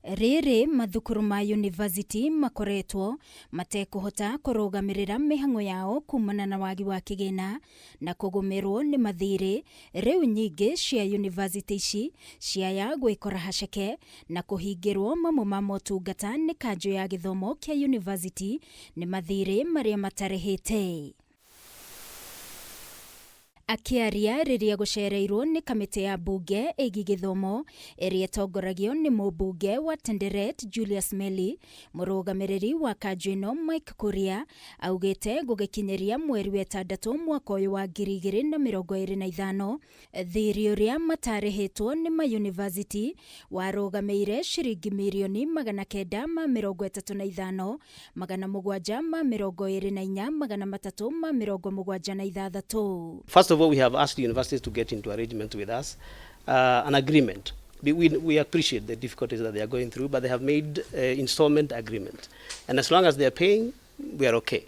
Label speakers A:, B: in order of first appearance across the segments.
A: Riri mathukuru ma university makoretwo matekuhota kurugamirira mihango yao kumana na wagi wa kigina na kugumirwo ni mathiri. Riu nyingi cia university ici ciaya gwikora haceke na kuhingirwo mamwe ma motungata ni kanju ya githomo kia university ni mathiri maria matarihite. Akiaria riria gucereirwo ni kamiti ya bunge igi githomo iria itongoragio ni mubunge wa Tenderet Julius Meli, murugamiriri wa kanju ino Mike Kuria augite gugikinyeria mweri wa 6 mwaka uyu wa 2025 thiiri uria matarihitwo ni ma university warugameire ciringi mirioni 935 724,376.
B: First of all, we have asked universities to get into arrangement with us, an agreement. We appreciate the difficulties that they are going through, but they have made installment agreement. And as long as they are paying, we are okay.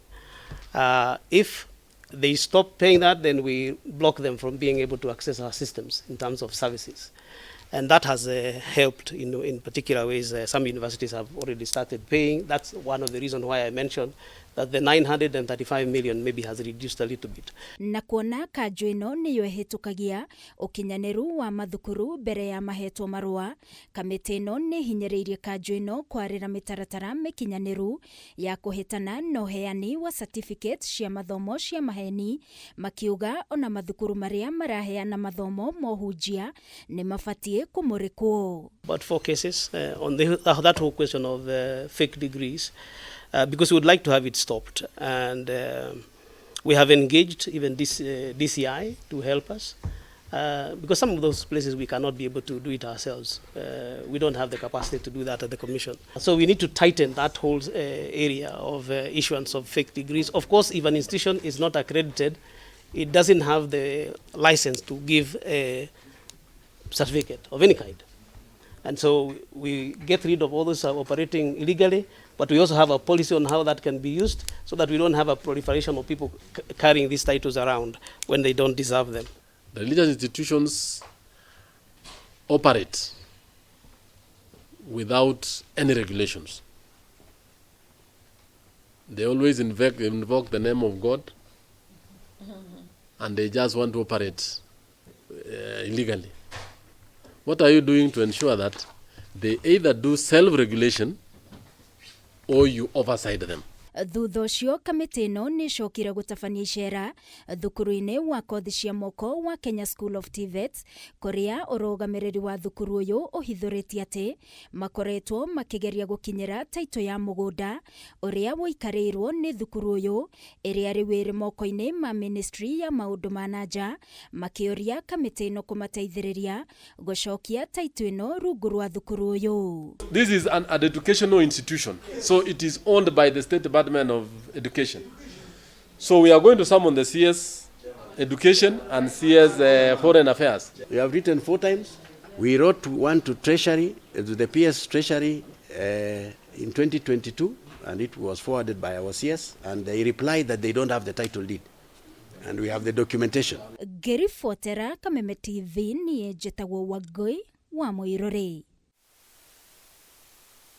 B: If they stop paying that, then we block them from being able to access our systems in terms of services. And that has helped in particular ways. Some universities have already started paying. That's one of the reasons why I mentioned that the 935 million maybe has reduced a little bit.
A: Na kuona kanju ino niyo ihitukagia ukinyaniru wa mathukuru mbere ya mahetwo marua, kamiti ino ni hinyiriirie kanju ino kwarira mitaratara mikinyaniru ya kuhitana no heani wa certificate cia mathomo cia maheni, makiuga ona mathukuru maria maraheana mathomo mohunjia ni mafatie kumurikwo.
B: About 4 cases on that whole question of fake degrees. Because we would like to have it stopped, and we have engaged even this DCI to help us, because some of those places we cannot be able to do it ourselves. We don't have the capacity to do that at the Commission. So we need to tighten that whole area of issuance of fake degrees. Of course, if an institution is not accredited, it doesn't have the license to give a certificate of any kind. And so we get rid of all those operating illegally, but we also have a policy on how that can be used so that we don't have a proliferation of people carrying these titles around when they don't deserve them.
C: The religious institutions operate without any regulations. They always invoke the name of God, and they just want to operate illegally. What are you doing to ensure that they either do self-regulation or you oversight them?
A: Thutha ucio kamiti ino ni cokire gutabania icera thukuru-ini wa kothi cia moko wa Kenya School of TVET, kuria urugamiriri wa thukuru uyu uhithuritie ati makoretwo makigeria gukinyira taito ya mugunda uria woikarirwo ni thukuru uyu iria riwiri moko-ini ma ministry ya maundu ma nanja, makiuria kamiti ino kumateithiriria gucokia taito ino rungu rwa thukuru uyu.
C: This is an educational institution, so it is owned by the State Department of Education. So we are going to summon the CS Education and CS Foreign Affairs.
D: We have written 4 times. We wrote one to Treasury, to the PS Treasury in 2022, and it was forwarded by our CS, and they replied that they don't have the title deed. And we have the documentation.
A: Geri Fotera Kameme TV ni Jetagwo Wagoi wa Moirore.